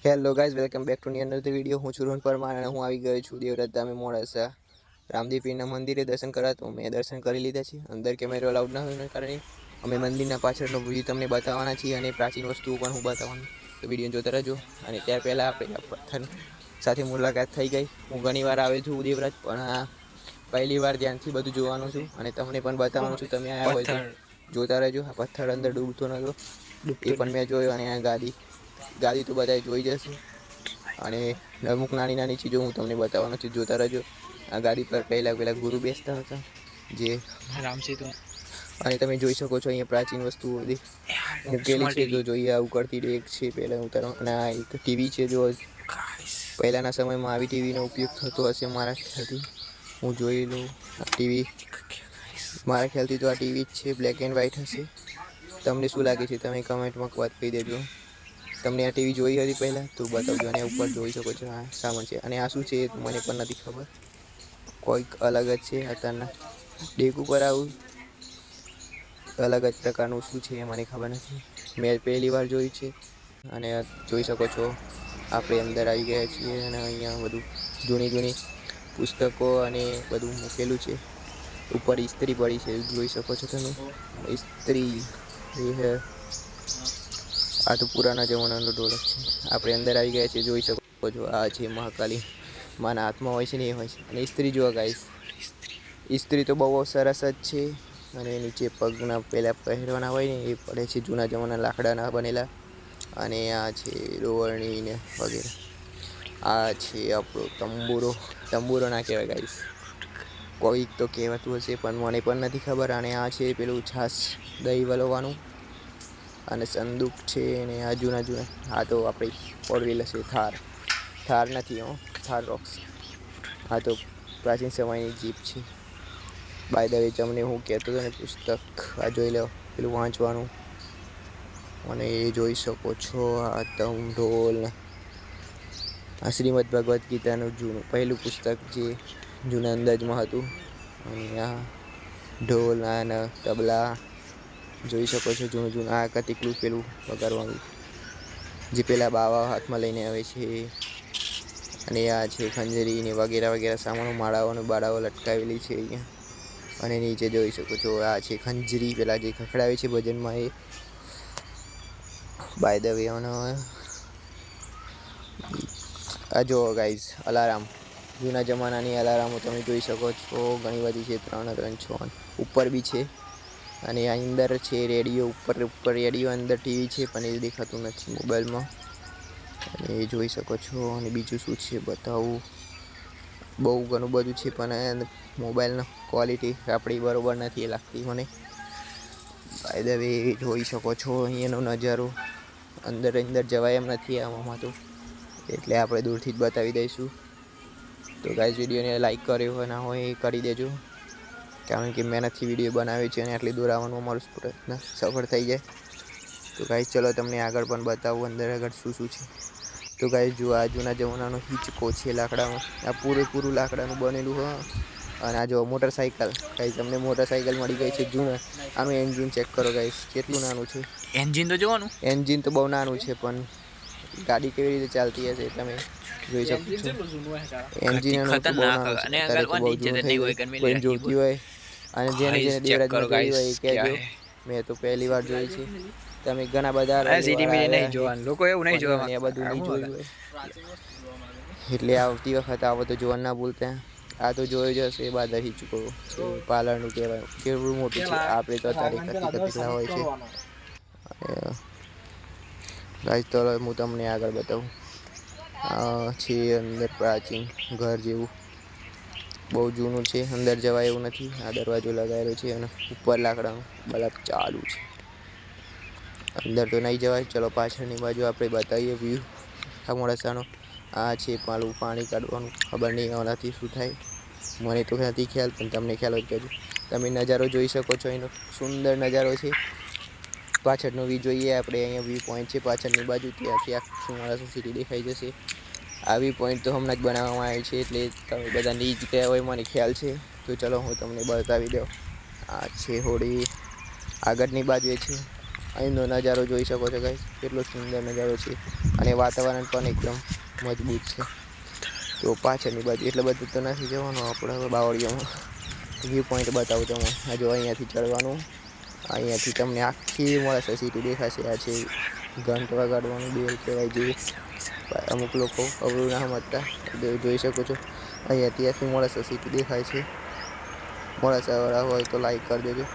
Hello guys, welcome back to another video. હું છું રોહન પરમાર અને હું આવી ગયો છું દેવરાજ ધામે મોડાસા રામદેવપીરના મંદિરે દર્શન કરવા. તો મેં દર્શન કરી લીધા છે. અંદર કેમેરો અલાઉડ ના હોવાના કારણે અમે મંદિરના પાછળનો વ્યૂ તમને બતાવવાના છીએ અને પ્રાચીન વસ્તુઓ પણ હું બતાવવાનું. તો વિડીયો જોતા રહેજો. અને ત્યાર પહેલાં આપણે પથ્થર સાથે મુલાકાત થઈ ગઈ. હું ઘણીવાર આવેલ છું દેવરાજ, પણ પહેલી વાર ધ્યાનથી બધું જોવાનું છું અને તમને પણ બતાવવાનું છું. તમે આવ્યા હોય તો જોતા રહેજો. આ પથ્થર અંદર ડૂબતો નહોતો, એ પણ મેં જોયો. અને આ ગાદી તો બધાએ જોઈ જશે. અને અમુક નાની નાની ચીજો હું તમને બતાવવાનો છું, જોતા રહેજો. આ ગાદી પર પહેલા ગુરુ બેસતા હતા, જે અને તમે જોઈ શકો છો અહીંયા પ્રાચીન વસ્તુઓ બધી મૂકેલી છે. જો જોઈએ આ ઉકળતી ડેક છે પહેલા ઉતારો. અને આ એક ટીવી છે. જો પહેલાના સમયમાં આવી ટીવીનો ઉપયોગ થતો હશે મારા ખ્યાલથી. હું જોઈ લઉં. આ ટીવી મારા ખ્યાલથી તો આ ટીવી જ છે, બ્લેક એન્ડ વ્હાઈટ હશે. તમને શું લાગે છે તમે કમેન્ટમાં વાત કહી દેજો. તમને આ ટીવી જોઈ હતી પહેલાં તો બતાવજો. અને ઉપર જોઈ શકો છો આ સામાન છે. અને આ શું છે મને પણ નથી ખબર, કોઈક અલગ જ છે. અત્યારના ડેક ઉપર આવું અલગ જ પ્રકારનું શું છે એ મને ખબર નથી, મેં પહેલી વાર જોયું છે. અને જોઈ શકો છો આપણે અંદર આવી ગયા છીએ. અને અહીંયા બધું જૂની પુસ્તકો અને બધું મૂકેલું છે. ઉપર ઇસ્ત્રી પડી છે, જોઈ શકો છો તમે. ઇસ્ત્રી આ તો પુરાના જમાનાનો ઢોલક છે. આપણે અંદર આવી ગયા છીએ, જોઈ શકો છો. આ છે મહાકાલી માના હાથમાં હોય છે ને, એ હોય છે. અને ઇસ્ત્રી જોવા ગાઈસ, ઇસ્ત્રી તો બહુ સરસ જ છે. અને નીચે પગના પહેલાં પહેરવાના હોય ને એ પડે છે, જૂના જમાના લાકડાના બનેલા. અને આ છે રોવણી ને વગેરે. આ છે આપણો તંબુરો ના કહેવાય ગાઈસ, કોઈક તો કહેવાતું હશે પણ મને પણ નથી ખબર. અને આ છે પેલું છાશ દહીં વલોવાનું. અને સંદૂક છે. અને આ જૂના આ તો આપણી ફોર વ્હીલર છે, થાર નથી હો, થાર રોક્સ. આ તો પ્રાચીન સમયની જીપ છે. બાય ધ વે તમને હું કહેતો હતો ને, પુસ્તક આ જોઈ લો, પેલું વાંચવાનું. અને એ જોઈ શકો છો. આ ઢોલ, આ શ્રીમદ ભગવદ્ ગીતાનું જૂનું પહેલું પુસ્તક જે જૂના અંદાજમાં હતું. અને આ ઢોલ અને તબલા જોઈ શકો છો. જૂનું આ કતિકલું પેલું વગાડવાનું જે પેલા બાવા હાથમાં લઈને આવે છે. અને આ છે ખંજરી ને વગેરે સામાનો, માળાઓ બાળાઓ લટકાવેલી છે અહીંયા. અને નીચે જોઈ શકો છો આ છે ખંજરી, પેલા જે ખખડાવે છે ભજનમાં એ. બાય ધ વે આ જો ગાઈઝ અલાર્મ, જૂના જમાનાની અલાર્મો તમે જોઈ શકો છો. ઘણી બધી છે, 3, 6 ઉપર બી છે. અને આ અંદર છે રેડિયો, ઉપર રેડિયો, અંદર ટીવી છે પણ એ દેખાતું નથી મોબાઈલમાં. અને એ જોઈ શકો છો. અને બીજું શું છે બતાવું, બહુ ઘણું બધું છે પણ મોબાઈલની ક્વોલિટી આપણી બરોબર નથી લાગતી મને. બાય ધ વે જોઈ શકો છો અહીંયાનો નજારો. અંદર જવાય એમ નથી આમાં તો, એટલે આપણે દૂરથી જ બતાવી દઈશું. તો ગાઈઝ, વિડીયોને લાઈક કર્યો હોય ના હોય એ કરી દેજો, કારણ કે મહેનતથી વિડીયો બનાવે છે અને આટલી દૂર આવવાનું અમારું પ્રયત્ન સફળ થઈ જાય. તો ગાઈઝ ચલો તમને આગળ પણ બતાવું અંદર શું છે. તો ગાઈઝ જો આ જૂના જમાનાનો હિંચકો છે લાકડામાં. આ પૂરેપૂરું લાકડાનું બનેલું હોય. અને આ જો મોટરસાઇકલ, ગાઈઝ તમને મોટરસાઇકલ મળી ગઈ છે જૂના. આનું એન્જિન ચેક કરો ગાઈઝ, કેટલું નાનું છે. એન્જિન તો જોવાનું, એન્જિન તો બહુ નાનું છે, પણ ગાડી કેવી રીતે ચાલતી હશે તમે જોઈ શકો છો. એન્જિન એનું તો બહુ નાનું છે, અત્યારે તો બહુ જૂનું થઈ ગયું. કોઈને જોતી હોય અને જેને દેવરાજમાં જોઈ હોય એ કહેજો. મેં તો પહેલી વાર જોઈ છે. તમે ઘણા બધા વાળા આવ્યા છે પણ મને આ બધું નહીં જોયું હોય, એટલે આવતી વખત આવો તો જોવાનું ના ભૂલતા. આ તો જોયો જ હશે, બાદર હિંચકો છે, પાલરનું કહેવાય. કેવડું મોટું છે. આપણે તો અત્યારે કતિકલા હોય છે. ગાઈઝ તો હું તમને આગળ બતાવું. આ છે અંદર પ્રાચીન ઘર જેવું, બહુ જૂનું છે. અંદર જવાય એવું નથી. આ દરવાજો લગાવેલો છે અને ઉપર લાકડાનો બલ્બ ચાલુ છે. અંદર તો નહીં જવાય. ચલો પાછળની બાજુ આપણે બતાવીએ વ્યૂ આ મોડાસાનો. આ છે પાણી કાઢવાનું, ખબર નહીં આનાથી શું થાય, મને તો નથી ખ્યાલ, પણ તમને ખ્યાલ હોય તો તમે નજારો જોઈ શકો છો. એનો સુંદર નજારો છે. પાછળનો વ્યૂ જોઈએ આપણે. અહીંયા વ્યૂ પોઈન્ટ છે પાછળની બાજુ, ત્યાંથી આખું મોડાસા સિટી દેખાઈ જશે. આ વ્યૂ પોઈન્ટ તો હમણાં જ બનાવવામાં આવે છે, એટલે તમે બધા નીચ ગયા હોય મને ખ્યાલ છે. તો ચલો હું તમને બતાવી દઉં. આ છે હોળી આગળની બાજુએ છે. અહીંનો નજારો જોઈ શકો છો ગાઈસ, કેટલો સુંદર નજારો છે અને વાતાવરણ પણ એકદમ મજબૂત છે. તો પાછળની બાજુ એટલે બધું તો નથી જવાનું આપણે હવે બાવળિયામાં વ્યૂ પોઈન્ટ બતાવું તમને. આ જો અહીંયાથી ચડવાનું, અહીંયાથી તમને આખી મોડાસા સિટી દેખાશે. આ છે ઘંટ વગાડવાનું બેલ કહેવાય, જે અમુક લોકો અવળું ના સમજતા જોઈ શકો છો. અહીંયાથી આખી મોડાસા સિટી દેખાય છે. મોડાસાવાળા હોય તો લાઈક કરી દેજો.